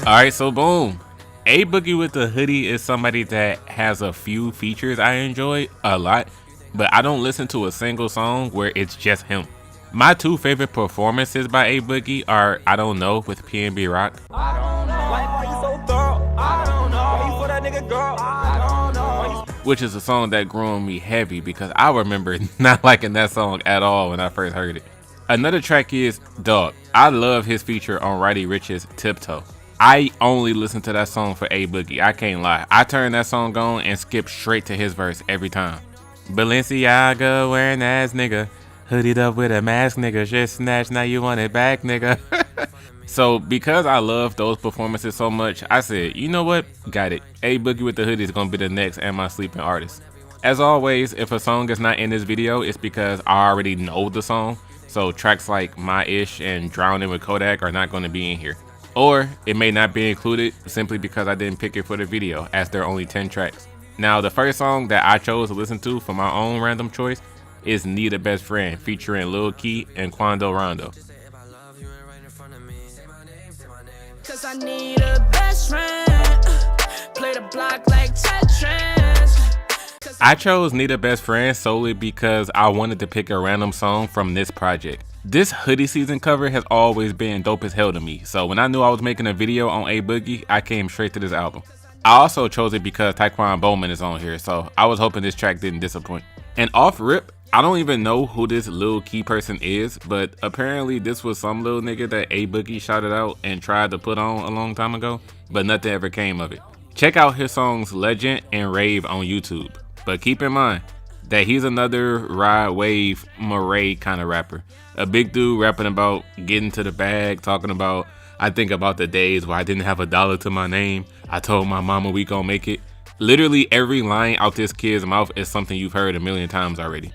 Alright, so boom. A Boogie with the Hoodie is somebody that has a few features I enjoy a lot, but I don't listen to a single song where it's just him. My two favorite performances by A Boogie are I Don't Know with PNB Rock, which is a song that grew on me heavy because I remember not liking that song at all when I first heard it. Another track is Dog. I love his feature on Roddy Ricch's Tiptoe. I only listen to that song for A Boogie, I can't lie. I turn that song on and skip straight to his verse every time. Balenciaga wearing ass nigga, hoodied up with a mask nigga, shit snatch, now you want it back nigga. So because I love those performances so much, I said, you know what, got it. A Boogie with the Hoodie is gonna be the next Am I Sleepin' artist. As always, if a song is not in this video, it's because I already know the song. So tracks like My Ish and Drowning with Kodak are not gonna be in here. Or it may not be included simply because I didn't pick it for the video, as there are only 10 tracks. Now the first song that I chose to listen to for my own random choice is Need a Best Friend featuring Lil Key and Quando Rondo. Cause I need a best friend. Play the block like Tetris. I chose Need a Best Friend solely because I wanted to pick a random song from this project. This Hoodie SZN cover has always been dope as hell to me, so when I knew I was making a video on A Boogie, I came straight to this album. I also chose it because Taekwon Bowman is on here, so I was hoping this track didn't disappoint. And off rip, I don't even know who this Lil Key person is, but apparently this was some little nigga that A Boogie shouted out and tried to put on a long time ago, but nothing ever came of it. Check out his songs Legend and Rave on YouTube, but keep in mind that he's another ride wave Murray kind of rapper. A big dude rapping about getting to the bag, talking about, I think about the days where I didn't have $1 to my name. I told my mama we gon' make it. Literally every line out this kid's mouth is something you've heard a million times already.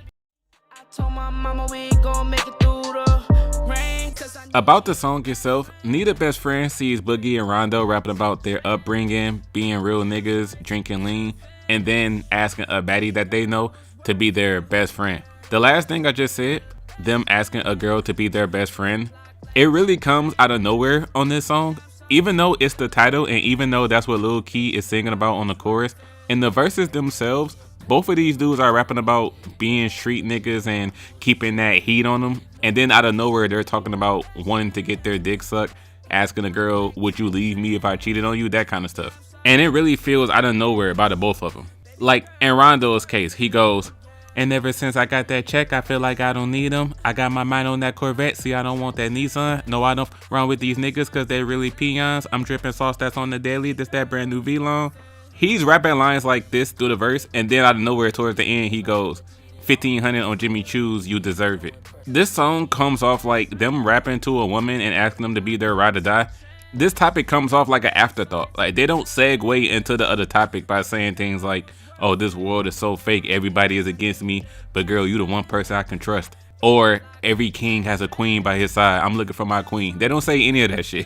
I told my mama we gon' make it through the rain. About the song itself, Need a Best Friend sees Boogie and Rondo rapping about their upbringing, being real niggas, drinking lean, and then asking a baddie that they know to be their best friend. The last thing I just said, them asking a girl to be their best friend, it really comes out of nowhere on this song. Even though it's the title and even though that's what Lil Key is singing about on the chorus, in the verses themselves, both of these dudes are rapping about being street niggas and keeping that heat on them. And then out of nowhere, they're talking about wanting to get their dick sucked, asking a girl, would you leave me if I cheated on you? That kind of stuff. And it really feels out of nowhere by the both of them. Like in Rondo's case, he goes, and ever since I got that check, I feel like I don't need them. I got my mind on that Corvette, see I don't want that Nissan. No, I don't run with these niggas cause they really peons. I'm dripping sauce that's on the daily, this that brand new V-Long. He's rapping lines like this through the verse, and then out of nowhere towards the end he goes, 1500 on Jimmy Choo's, you deserve it. This song comes off like them rapping to a woman and asking them to be their ride or die. This topic comes off like an afterthought. Like they don't segue into the other topic by saying things like, oh, this world is so fake, everybody is against me, but girl, you the one person I can trust. Or every king has a queen by his side, I'm looking for my queen. They don't say any of that shit.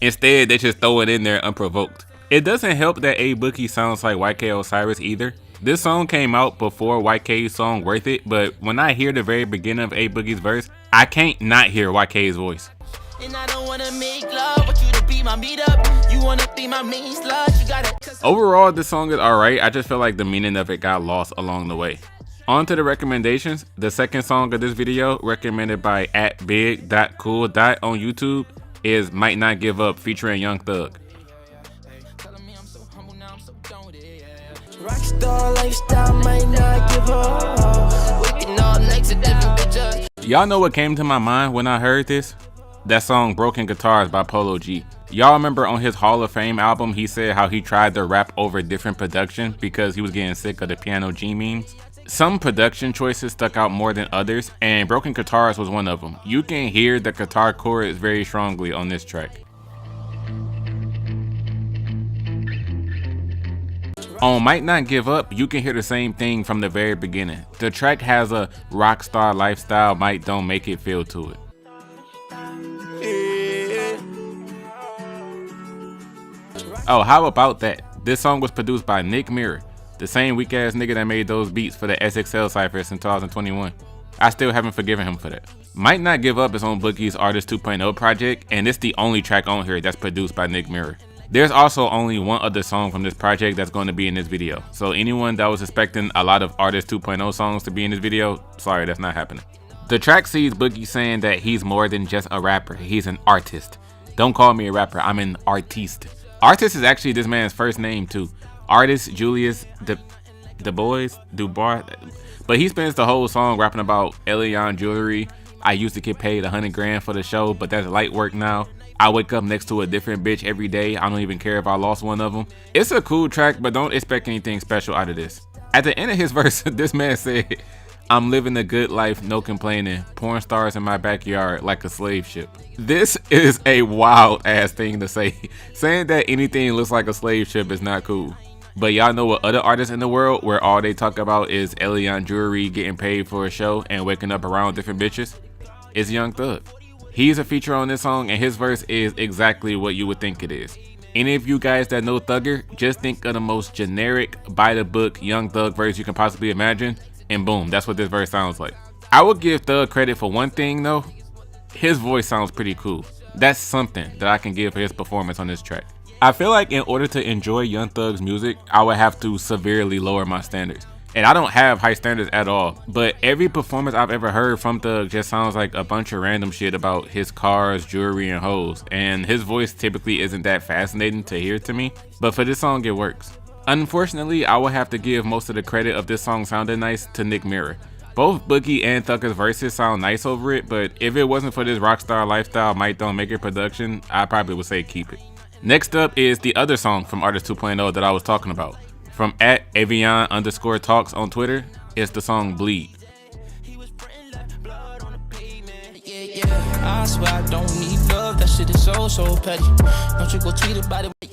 Instead, they just throw it in there unprovoked. It doesn't help that A Boogie sounds like YK Osiris either. This song came out before YK's song Worth It, but when I hear the very beginning of A Boogie's verse, I can't not hear YK's voice. And I don't wanna make love, but you to be my meetup. You wanna be my main slut, you gotta. Overall, this song is alright. I just feel like the meaning of it got lost along the way. On to the recommendations. The second song of this video, recommended by @big.cool. on YouTube, is Might Not Give Up featuring Young Thug. Y'all know what came to my mind when I heard this? That song Broken Guitars by Polo G. Y'all remember on his Hall of Fame album, he said how he tried to rap over different production because he was getting sick of the Piano G memes. Some production choices stuck out more than others, and Broken Guitars was one of them. You can hear the guitar chorus very strongly on this track. On Might Not Give Up, you can hear the same thing from the very beginning. The track has a rock star lifestyle might don't make it feel to it. Oh, how about that? This song was produced by Nick Mirror, the same weak ass nigga that made those beats for the SXL Cyphers in 2021. I still haven't forgiven him for that. Might Not Give Up is on Boogie's Artist 2.0 project, and it's the only track on here that's produced by Nick Mirror. There's also only one other song from this project that's going to be in this video, so anyone that was expecting a lot of Artist 2.0 songs to be in this video, sorry, that's not happening. The track sees Boogie saying that he's more than just a rapper, he's an artist. Don't call me a rapper, I'm an artiste. Artist is actually this man's first name too. Artist Julius Dubois, but he spends the whole song rapping about Elian jewelry. I used to get paid 100 grand for the show, but that's light work now. I wake up next to a different bitch every day. I don't even care if I lost one of them. It's a cool track, but don't expect anything special out of this. At the end of his verse, this man said, I'm living a good life, no complaining. Porn stars in my backyard like a slave ship. This is a wild ass thing to say. Saying that anything looks like a slave ship is not cool. But y'all know what other artists in the world where all they talk about is Elian jewelry, getting paid for a show, and waking up around different bitches? It's Young Thug. He's a feature on this song, and his verse is exactly what you would think it is. Any of you guys that know Thugger, just think of the most generic, by the book, Young Thug verse you can possibly imagine, and boom, that's what this verse sounds like. I would give Thug credit for one thing though, his voice sounds pretty cool. That's something that I can give for his performance on this track. I feel like in order to enjoy Young Thug's music, I would have to severely lower my standards. And I don't have high standards at all, but every performance I've ever heard from Thug just sounds like a bunch of random shit about his cars, jewelry, and hoes. And his voice typically isn't that fascinating to hear to me, but for this song it works. Unfortunately, I will have to give most of the credit of this song sounding nice to Nick Mirror. Both Boogie and Thugger's verses sound nice over it, but if it wasn't for this rockstar lifestyle Might Don't Make It production, I probably would say keep it. Next up is the other song from Artist 2.0 that I was talking about. From @Avion_talks on Twitter, it's the song Bleed.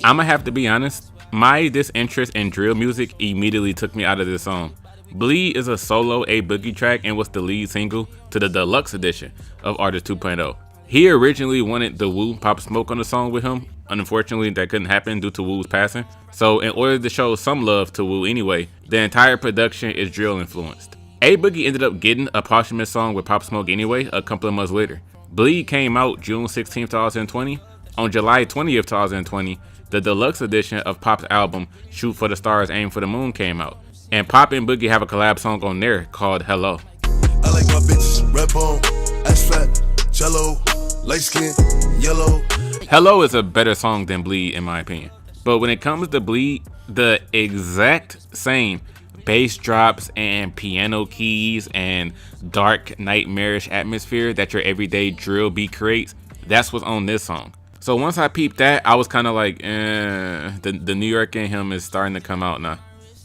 I'ma have to be honest, my disinterest in drill music immediately took me out of this song. Bleed is a solo A Boogie track and was the lead single to the deluxe edition of Artist 2.0. He originally wanted the Wu Pop Smoke on the song with him. Unfortunately, that couldn't happen due to Wu's passing. So in order to show some love to Wu anyway, the entire production is drill influenced. A Boogie ended up getting a posthumous song with Pop Smoke anyway a couple of months later. Bleed came out June 16, 2020. On July 20th, 2020, the deluxe edition of Pop's album Shoot for the Stars, Aim for the Moon came out. And Pop and Boogie have a collab song on there called Hello. I like my bitches, red bone, ass fat, jello, light skin, yellow. Hello is a better song than Bleed in my opinion. But when it comes to Bleed, the exact same bass drops and piano keys and dark nightmarish atmosphere that your everyday drill beat creates, that's what's on this song. So once I peeped that, I was kind of like, the New York in him is starting to come out now.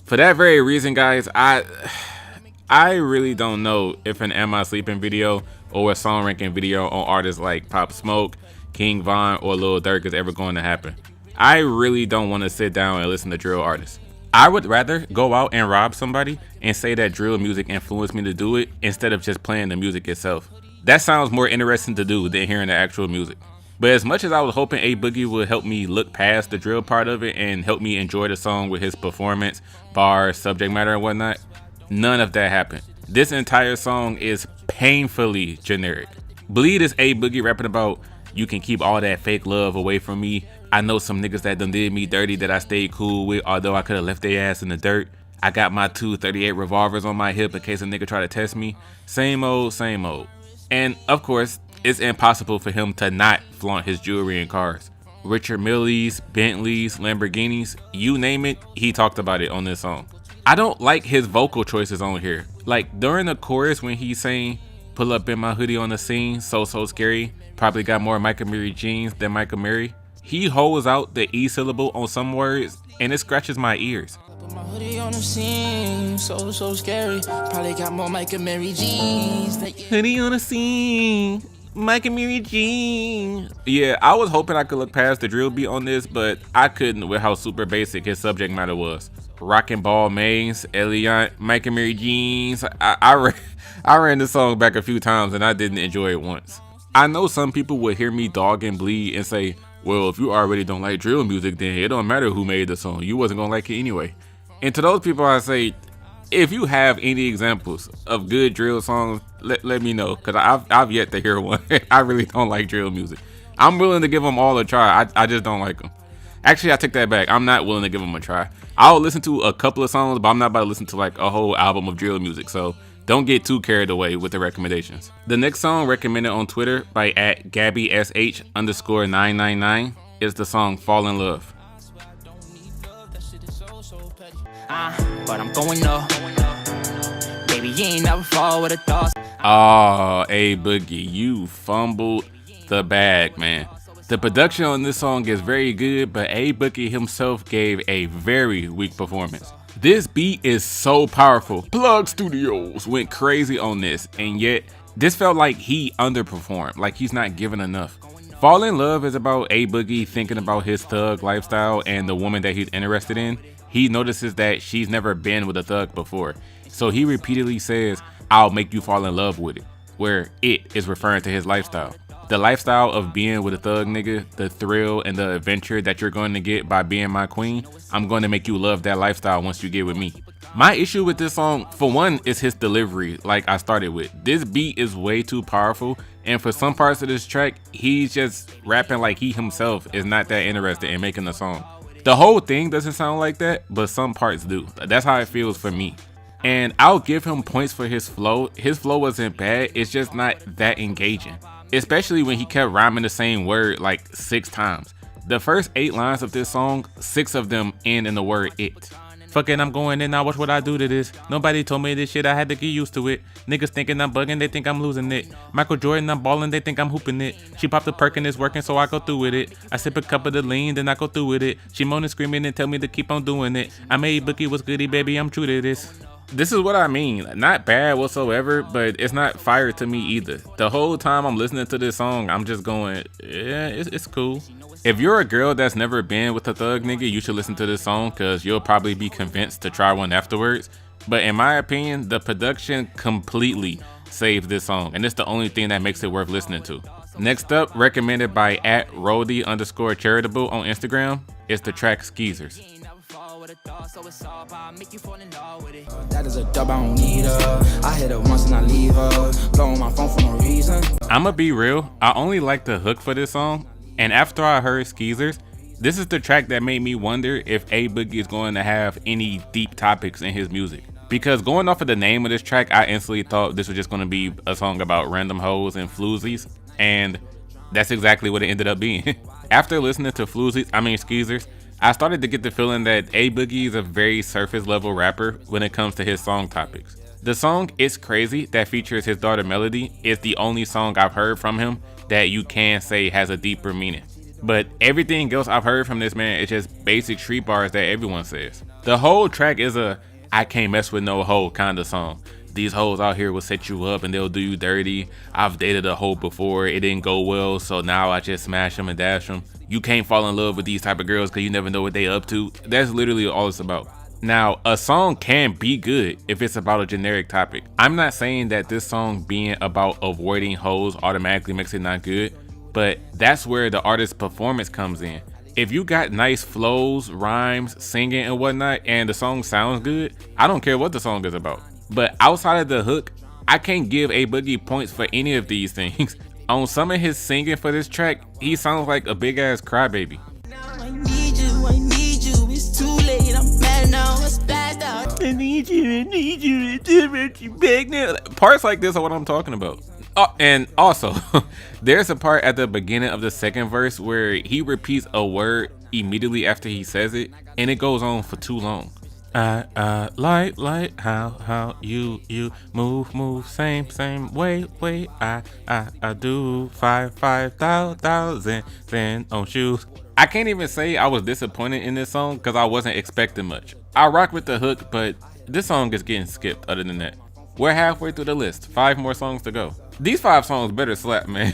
For that very reason, guys, I really don't know if an Am I Sleepin video or a song ranking video on artists like Pop Smoke, King Von, or Lil Durk is ever going to happen. I really don't want to sit down and listen to drill artists. I would rather go out and rob somebody and say that drill music influenced me to do it instead of just playing the music itself. That sounds more interesting to do than hearing the actual music. But as much as I was hoping A Boogie would help me look past the drill part of it and help me enjoy the song with his performance, bars, subject matter, and whatnot, none of that happened. This entire song is painfully generic. Bleed is A Boogie rapping about, you can keep all that fake love away from me. I know some niggas that done did me dirty that I stayed cool with, although I could have left their ass in the dirt. I got my 238 revolvers on my hip in case a nigga try to test me. Same old, same old. And of course, it's impossible for him to not flaunt his jewelry and cars. Richard Milles, Bentleys, Lamborghinis, you name it, he talked about it on this song. I don't like his vocal choices on here. Like during the chorus when he's saying, pull up in my hoodie on the scene, so scary, probably got more Mike Amiri jeans than Mike Amiri. He holds out the E syllable on some words and it scratches my ears. My hoodie on the scene, so scary, probably got more Mike Amiri jeans. Hoodie on the scene, Mike Amiri jeans. Yeah, I was hoping I could look past the drill beat on this, but I couldn't with how super basic his subject matter was. Rockin' ball mains, Eliant, Mike Amiri jeans. I ran this song back a few times and I didn't enjoy it once. I know some people would hear me dog and Bleed and say, well, if you already don't like drill music, then it don't matter who made the song. You wasn't gonna like it anyway. And to those people I say, If you have any examples of good drill songs, let me know, because I've yet to hear one. I really don't like drill music. I'm willing to give them all a try. I just don't like them. Actually, I take that back. I'm not willing to give them a try. I'll listen to a couple of songs, but I'm not about to listen to like a whole album of drill music. So don't get too carried away with the recommendations. The next song recommended on Twitter by @GabbySH_999 is the song Fall in Love. But I'm going up. Baby, you ain't never fall with a thought. Oh, A Boogie, you fumbled the bag, man. The production on this song is very good, but A Boogie himself gave a very weak performance. This beat is so powerful. Plug Studios went crazy on this, and yet this felt like he underperformed, like he's not giving enough. Fall in Love is about A Boogie thinking about his thug lifestyle and the woman that he's interested in. He notices that she's never been with a thug before, so he repeatedly says, "I'll make you fall in love with it," where it is referring to his lifestyle. The lifestyle of being with a thug nigga, the thrill and the adventure that you're going to get by being my queen, I'm going to make you love that lifestyle once you get with me. My issue with this song, for one, is his delivery, like I started with. This beat is way too powerful, and for some parts of this track, he's just rapping like he himself is not that interested in making the song. The whole thing doesn't sound like that, but some parts do. That's how it feels for me. And I'll give him points for his flow. His flow wasn't bad, it's just not that engaging. Especially when he kept rhyming the same word like 6 times. The first 8 lines of this song, 6 of them end in the word it. Fucking I'm going in now, watch what I do to this. Nobody told me this shit, I had to get used to it. Niggas thinking I'm bugging, they think I'm losing it. Michael Jordan, I'm balling, they think I'm hooping it. She popped a perk and it's working, so I go through with it. I sip a cup of the lean, then I go through with it. She moaning, screaming, and tell me to keep on doing it. I made Boogie was goody, baby, I'm true to this. This is what I mean, not bad whatsoever, but it's not fire to me either. The whole time I'm listening to this song, I'm just going, yeah, it's cool. If you're a girl that's never been with a thug nigga, you should listen to this song because you'll probably be convinced to try one afterwards. But in my opinion, the production completely saves this song, and it's the only thing that makes it worth listening to. Next up, recommended by @Roddy_charitable on Instagram, is the track Skeezers. That is a dub, I don't need her. I hit her once and I leave her. Blowing my phone for no reason. I'ma be real, I only like the hook for this song, and after I heard Skeezers, this is the track that made me wonder if A Boogie is going to have any deep topics in his music. Because going off of the name of this track, I instantly thought this was just going to be a song about random hoes and floozies, and that's exactly what it ended up being. After listening to Skeezers, I started to get the feeling that A Boogie is a very surface level rapper when it comes to his song topics. The song It's Crazy that features his daughter Melody is the only song I've heard from him that you can say has a deeper meaning. But everything else I've heard from this man is just basic street bars that everyone says. The whole track is a I can't mess with no hoe kind of song. These hoes out here will set you up and they'll do you dirty. I've dated a hoe before, it didn't go well, so now I just smash them and dash them. You can't fall in love with these type of girls because you never know what they up to. That's literally all it's about. Now, a song can be good if it's about a generic topic. I'm not saying that this song being about avoiding hoes automatically makes it not good, but that's where the artist's performance comes in. If you got nice flows, rhymes, singing and whatnot, and the song sounds good, I don't care what the song is about. But outside of the hook, I can't give A Boogie points for any of these things. On some of his singing for this track, he sounds like a big ass crybaby. I need you, it's too late, I'm bad now, it's bad out. I need you to back now. Parts like this are what I'm talking about. Oh, and also, there's a part at the beginning of the second verse where he repeats a word immediately after he says it, and it goes on for too long. I like how you move same way I do 5,000 on shoes. I can't even say I was disappointed in this song because I wasn't expecting much. I rock with the hook, but this song is getting skipped. Other than that, we're halfway through the list, 5 more songs to go. These 5 songs better slap, man.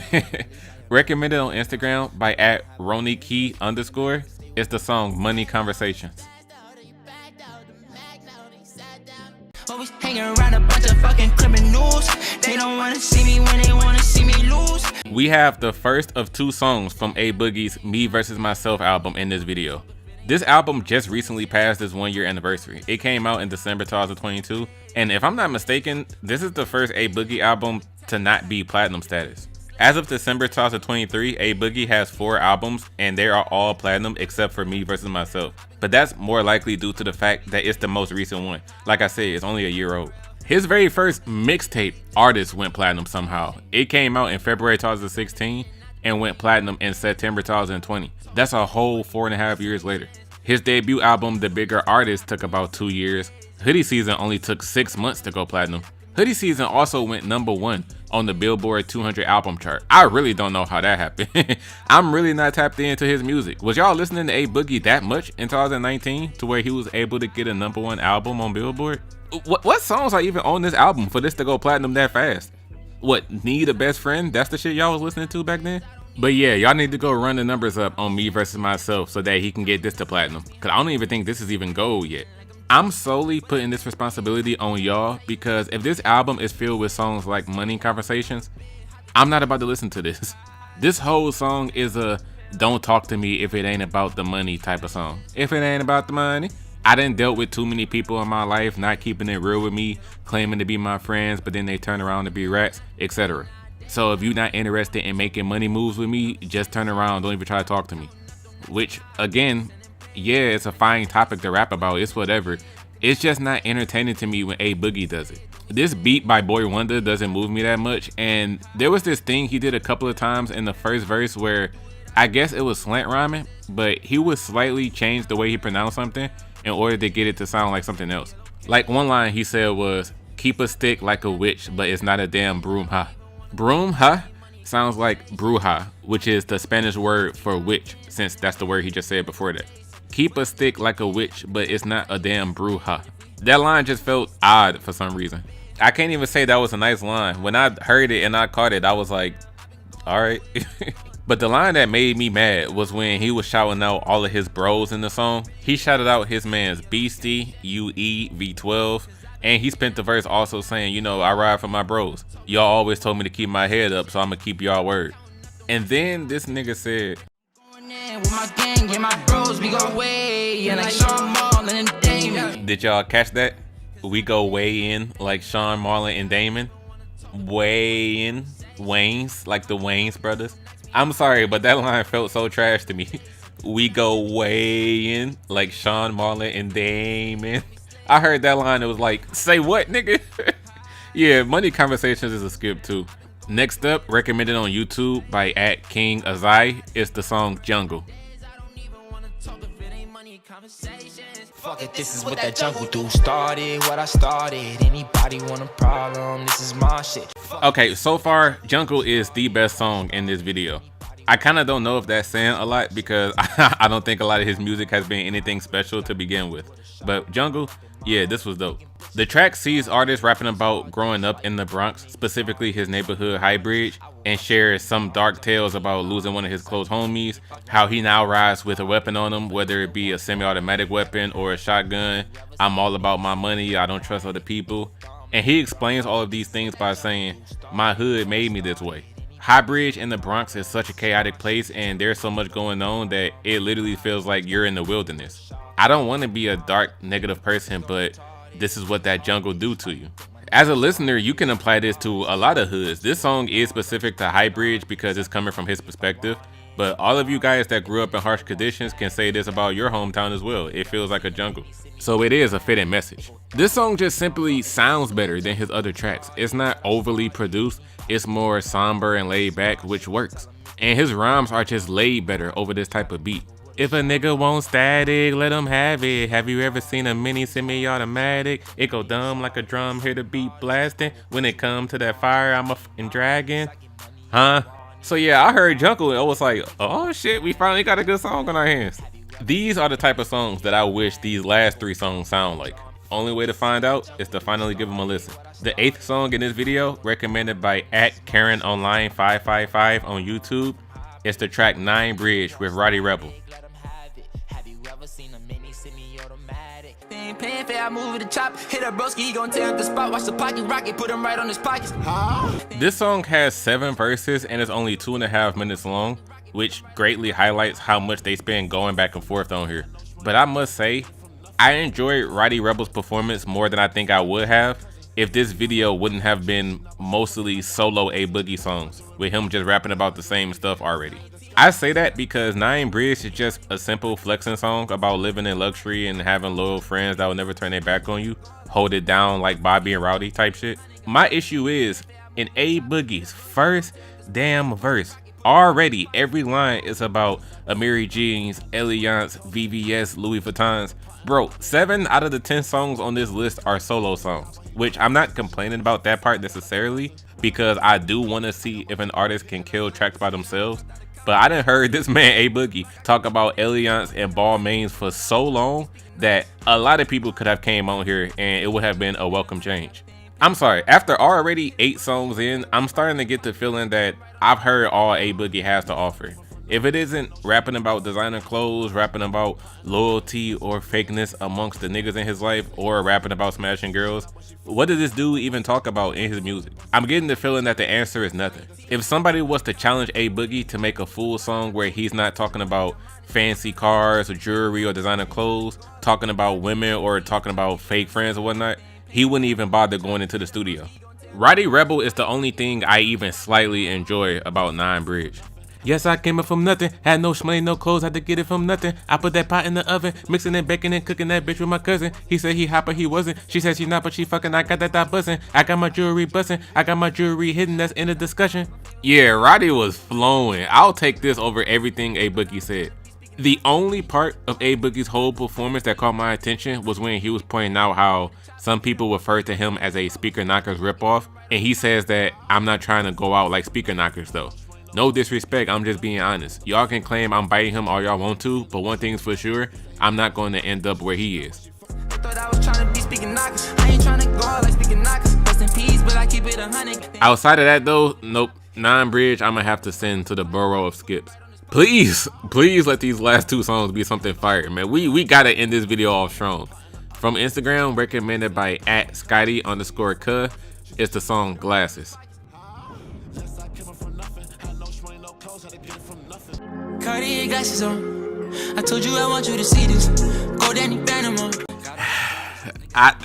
Recommended on Instagram by @RoniKey_. It's the song Money Conversations. Always hanging around a bunch of fucking criminals. They don't wanna see me when they wanna see me lose. We have the first of 2 songs from A Boogie's Me vs. Myself album in this video. This album just recently passed its 1-year anniversary. It came out in December 2022, and if I'm not mistaken, this is the first A Boogie album to not be platinum status. As of December 2023, A Boogie has 4 albums, and they are all platinum except for Me Versus Myself. But that's more likely due to the fact that it's the most recent one. Like I said, it's only a year old. His very first mixtape, Artist, went platinum somehow. It came out in February 2016 and went platinum in September 2020. That's a whole 4.5 years later. His debut album, The Bigger Artist, took about 2 years. Hoodie SZN only took 6 months to go platinum. Hoodie SZN also went #1 on the Billboard 200 album chart. I really don't know how that happened. I'm really not tapped into his music. Was y'all listening to A Boogie that much in 2019 to where he was able to get a #1 album on Billboard? What songs are even on this album for this to go platinum that fast? What, Need a Best Friend? That's the shit y'all was listening to back then? But yeah, y'all need to go run the numbers up on Me Versus Myself so that he can get this to platinum. Cause I don't even think this is even gold yet. I'm solely putting this responsibility on y'all because if this album is filled with songs like Money Conversations, I'm not about to listen to this. This whole song is a don't talk to me if it ain't about the money type of song. If it ain't about the money. I done dealt with too many people in my life not keeping it real with me, claiming to be my friends, but then they turn around to be rats, etc. So if you're not interested in making money moves with me, just turn around, don't even try to talk to me. Which, again, yeah, it's a fine topic to rap about, it's whatever. It's just not entertaining to me when A Boogie does it. This beat by Boy Wonder doesn't move me that much, and there was this thing he did a couple of times in the first verse where I guess it was slant rhyming, but he would slightly change the way he pronounced something in order to get it to sound like something else. Like one line he said was, keep a stick like a witch, but it's not a damn broom, ha. Broom, ha? Sounds like bruja, which is the Spanish word for witch, since that's the word he just said before that. Keep a stick like a witch, but it's not a damn bruja. That line just felt odd for some reason. I can't even say that was a nice line. When I heard it and I caught it, I was like, all right. But the line that made me mad was when he was shouting out all of his bros in the song. He shouted out his man's Beastie, UE, V12, and he spent the verse also saying, you know, I ride for my bros. Y'all always told me to keep my head up, so I'ma keep y'all word. And then this nigga said, did y'all catch that? We go way in like Sean, Marlon, and Damon. Way in, Waynes, like the Waynes brothers. I'm sorry, but that line felt so trash to me. We go way in like Sean, Marlon, and Damon. I heard that line, it was like, say what, nigga? Yeah, Money Conversations is a skip too. Next up, recommended on YouTube by @King Azai, is the song Jungle. Fuck it, this is what that jungle do. Started what I started. Anybody want a problem? This is my shit. Okay, so far, Jungle is the best song in this video. I kind of don't know if that's saying a lot because I don't think a lot of his music has been anything special to begin with. But Jungle, yeah, this was dope. The track sees artists rapping about growing up in the Bronx, specifically his neighborhood High Bridge, and shares some dark tales about losing one of his close homies, how he now rides with a weapon on him, whether it be a semi-automatic weapon or a shotgun. I'm all about my money, I don't trust other people. And he explains all of these things by saying, my hood made me this way. High Bridge in the Bronx is such a chaotic place and there's so much going on that it literally feels like you're in the wilderness. I don't want to be a dark, negative person, but this is what that jungle do to you. As a listener, you can apply this to a lot of hoods. This song is specific to High Bridge because it's coming from his perspective, but all of you guys that grew up in harsh conditions can say this about your hometown as well. It feels like a jungle. So it is a fitting message. This song just simply sounds better than his other tracks. It's not overly produced, it's more somber and laid back, which works. And his rhymes are just laid better over this type of beat. If a nigga want static, let him have it. Have you ever seen a mini semi-automatic? It go dumb like a drum, hear the beat blasting. When it come to that fire, I'm a fucking dragon. Huh? So yeah, I heard Jungle and I was like, oh shit, we finally got a good song on our hands. These are the type of songs that I wish these last 3 songs sound like. Only way to find out is to finally give them a listen. The 8th song in this video, recommended by @KarenOnline555 on YouTube, is the track 9 Bridge with Roddy Rebel. This song has 7 verses and is only 2.5 minutes long. which greatly highlights how much they spend going back and forth on here. But I must say, I enjoyed Roddy Rebel's performance more than I think I would have if this video wouldn't have been mostly solo A Boogie songs, with him just rapping about the same stuff already. I say that because 9 Bridge is just a simple flexing song about living in luxury and having loyal friends that will never turn their back on you, hold it down like Bobby and Rowdy type shit. My issue is, in A Boogie's first damn verse, already every line is about Amiri jeans, Alliance, VVS, Louis Vuittons. Bro, 7 out of the 10 songs on this list are solo songs, which I'm not complaining about that part necessarily, because I do want to see if an artist can kill tracks by themselves. But I done heard this man A Boogie talk about Alliance and Balmains for so long that a lot of people could have came on here and it would have been a welcome change. I'm sorry, after already 8 songs in, I'm starting to get the feeling that I've heard all A Boogie has to offer. If it isn't rapping about designer clothes, rapping about loyalty or fakeness amongst the niggas in his life, or rapping about smashing girls, what does this dude even talk about in his music? I'm getting the feeling that the answer is nothing. If somebody was to challenge A Boogie to make a full song where he's not talking about fancy cars or jewelry or designer clothes, talking about women or talking about fake friends or whatnot, he wouldn't even bother going into the studio. Roddy Rebel is the only thing I even slightly enjoy about 9 Bridge. Yes, I came up from nothing, had no money, no clothes, had to get it from nothing. I put that pot in the oven, mixing and baking and cooking that bitch with my cousin. He said he hot, but he wasn't. She said she not, but she fucking. I got that thought bussin'. I got my jewelry bussin'. I got my jewelry hidden. That's in the discussion. Yeah, Roddy was flowing. I'll take this over everything A Boogie said. The only part of A Boogie's whole performance that caught my attention was when he was pointing out how some people refer to him as a Speaker Knockers ripoff, and he says that I'm not trying to go out like Speaker Knockers though. No disrespect, I'm just being honest. Y'all can claim I'm biting him all y'all want to, but one thing's for sure, I'm not going to end up where he is. Outside of that though, nope, 9 Bridge I'm gonna have to send to the borough of skips. Please let these last 2 songs be something fire, man. We gotta end this video off strong. From Instagram, recommended by @Scotty_Cuh, it's the song Glasses. Cartier glasses on. I told you I want you to see this. Go Danny Panama. I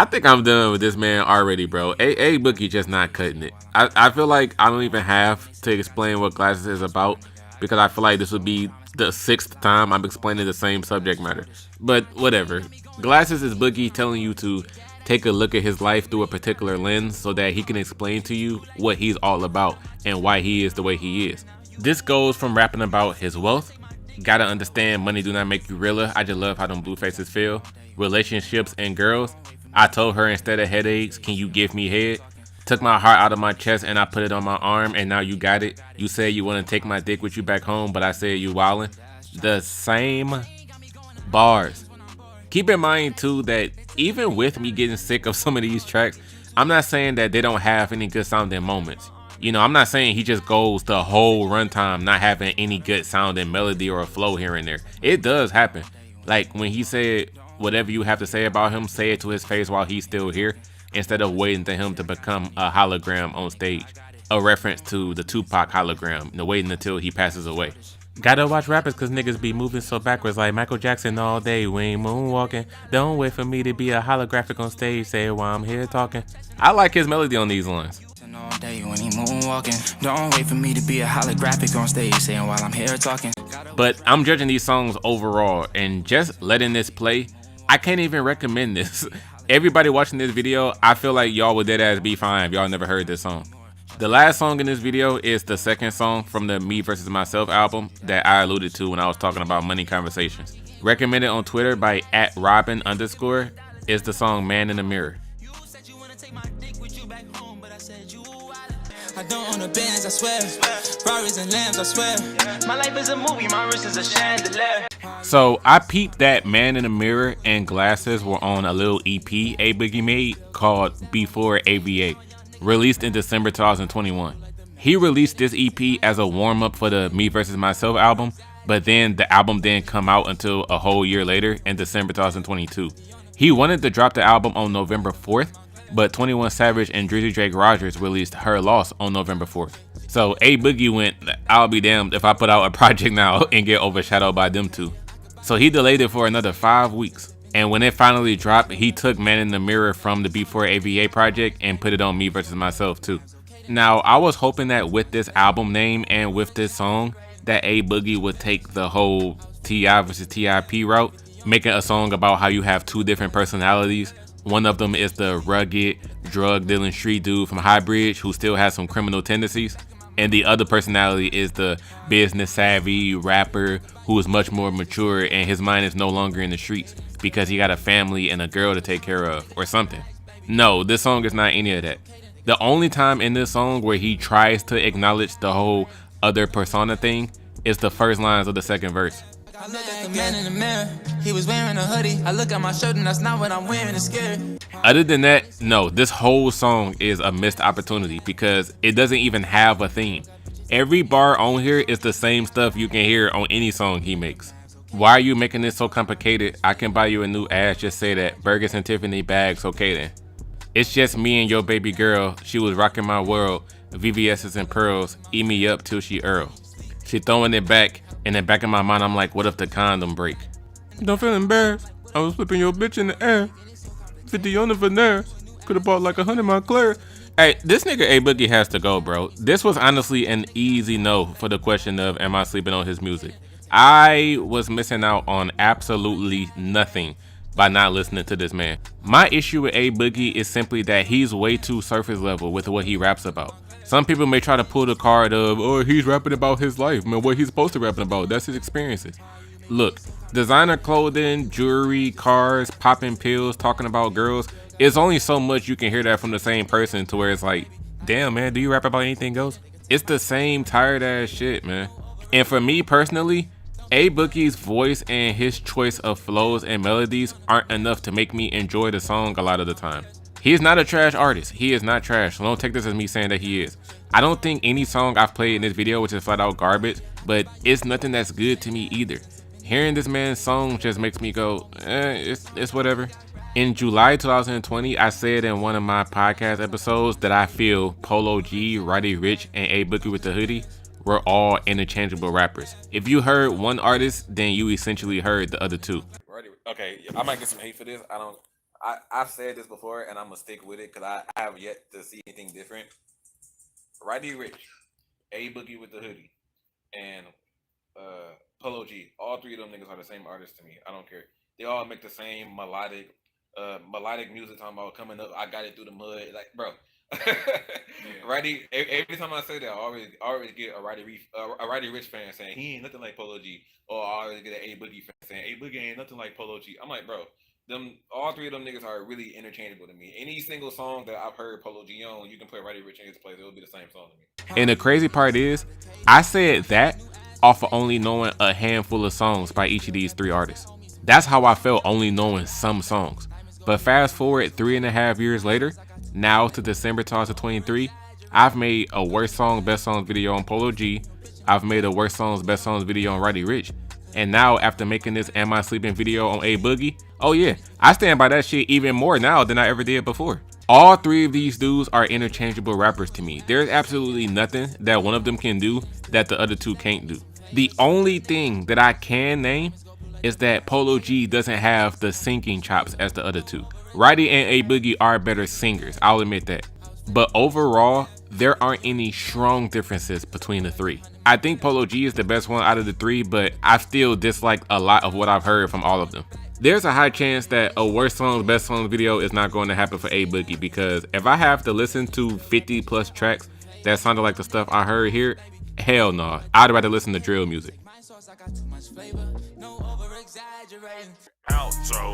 think I'm done with this man already, bro. A Boogie just not cutting it. I feel like I don't even have to explain what Glasses is about, because I feel like this would be the 6th time I'm explaining the same subject matter. But whatever. Glasses is Boogie telling you to take a look at his life through a particular lens so that he can explain to you what he's all about and why he is the way he is. This goes from rapping about his wealth, gotta understand money do not make you realer, I just love how them blue faces feel, relationships and girls, I told her instead of headaches, can you give me head? Took my heart out of my chest and I put it on my arm and now you got it. You said you want to take my dick with you back home, but I said you wildin'. The same bars. Keep in mind too that even with me getting sick of some of these tracks, I'm not saying that they don't have any good sounding moments. You know, I'm not saying he just goes the whole runtime not having any good sounding melody or a flow here and there. It does happen. Like when he said, whatever you have to say about him, say it to his face while he's still here, instead of waiting for him to become a hologram on stage. A reference to the Tupac hologram, waiting until he passes away. Gotta watch rappers cause niggas be moving so backwards like Michael Jackson all day. We ain't moonwalking. Don't wait for me to be a holographic on stage. Say it while I'm here talking. I like his melody on these lines. All day when he moonwalking. Don't wait for me to be a holographic on stage. Saying while I'm here talking. But I'm judging these songs overall, and just letting this play, I can't even recommend this. Everybody watching this video, I feel like y'all would dead ass be fine if y'all never heard this song. The last song in this video is the second song from the Me vs. Myself album that I alluded to when I was talking about money conversations. Recommended on Twitter by @Robin_. is the song Man in the Mirror. I don't own a Benz, I swear. Ferraris and Lambs, I swear. My life is a movie, my wrist is a chandelier. So I peeped that Man in the Mirror and Glasses were on a little EP A Boogie made called Before AVA, released in December 2021. He released this EP as a warm-up for the Me vs. Myself album, but then the album didn't come out until a whole year later in December 2022. He wanted to drop the album on November 4th, but 21 Savage and Drizzy Drake Rogers released Her Loss on November 4th. So A Boogie went, I'll be damned if I put out a project now and get overshadowed by them two. So he delayed it for another 5 weeks. And when it finally dropped, he took Man in the Mirror from the B4 AVA project and put it on Me Versus Myself too. Now, I was hoping that with this album name and with this song, that A Boogie would take the whole T.I. versus T.I.P. route, making a song about how you have two different personalities. One of them is the rugged, drug-dealing street dude from High Bridge who still has some criminal tendencies. And the other personality is the business-savvy rapper who is much more mature and his mind is no longer in the streets because he got a family and a girl to take care of or something. No, this song is not any of that. The only time in this song where he tries to acknowledge the whole other persona thing is the first lines of the second verse. I look at the man in the mirror, he was wearing a hoodie. I look at my shirt and that's not what I'm wearing, it's scary. Other than that, no, this whole song is a missed opportunity because it doesn't even have a theme. Every bar on here is the same stuff you can hear on any song he makes. Why are you making this so complicated? I can buy you a new ass, just say that. Burgers and Tiffany bags, okay then. It's just me and your baby girl. She was rocking my world. VVS's and pearls. Eat me up till she Earl. She throwing it back. In the back of my mind, I'm like, what if the condom break? Don't feel embarrassed. I was flipping your bitch in the air. 50 on the veneers. Could've bought like 100 Montclair. Hey, this nigga A Boogie has to go, bro. This was honestly an easy no for the question of am I sleeping on his music. I was missing out on absolutely nothing by not listening to this man. My issue with A Boogie is simply that he's way too surface level with what he raps about. Some people may try to pull the card of, oh, he's rapping about his life, man, what he's supposed to rapping about, that's his experiences. Look, designer clothing, jewelry, cars, popping pills, talking about girls, it's only so much you can hear that from the same person to where it's like, damn man, do you rap about anything else? It's the same tired ass shit, man. And for me personally, A Boogie's voice and his choice of flows and melodies aren't enough to make me enjoy the song a lot of the time. He is not a trash artist. He is not trash. So don't take this as me saying that he is. I don't think any song I've played in this video, which is flat out garbage, but it's nothing that's good to me either. Hearing this man's song just makes me go, it's whatever. In July 2020, I said in one of my podcast episodes that I feel Polo G, Roddy Ricch, and A Boogie with the Hoodie were all interchangeable rappers. If you heard one artist, then you essentially heard the other two. Okay, I might get some hate for this. I've said this before, and I'm gonna stick with it because I have yet to see anything different. Roddy Ricch, A Boogie with the Hoodie, and Polo G. All three of them niggas are the same artists to me. I don't care. They all make the same melodic music. Talking about coming up, I got it through the mud. Like, bro. Roddy. Every time I say that, I always get a Roddy Ricch fan saying he ain't nothing like Polo G, or I always get an A Boogie fan saying A Boogie ain't nothing like Polo G. I'm like, bro. All three of them niggas are really interchangeable to me. Any single song that I've heard Polo G on, you can play Roddy Ricch in his place. It'll be the same song to me. And the crazy part is, I said that off of only knowing a handful of songs by each of these three artists. That's how I felt only knowing some songs. But fast forward 3.5 years later, now to December 2023, I've made a worst song, best songs video on Polo G. I've made a worst songs, best songs video on Roddy Ricch. And now after making this Am I Sleepin video on A Boogie, oh yeah, I stand by that shit even more now than I ever did before. All three of these dudes are interchangeable rappers to me. There's absolutely nothing that one of them can do that the other two can't do. The only thing that I can name is that Polo G doesn't have the singing chops as the other two. Roddy and A Boogie are better singers, I'll admit that. But overall, there aren't any strong differences between the three. I think Polo G is the best one out of the three, but I still dislike a lot of what I've heard from all of them. There's a high chance that a worst songs, best songs video is not going to happen for A Boogie, because if I have to listen to 50 plus tracks that sounded like the stuff I heard here, hell no. I'd rather listen to drill music. Outro,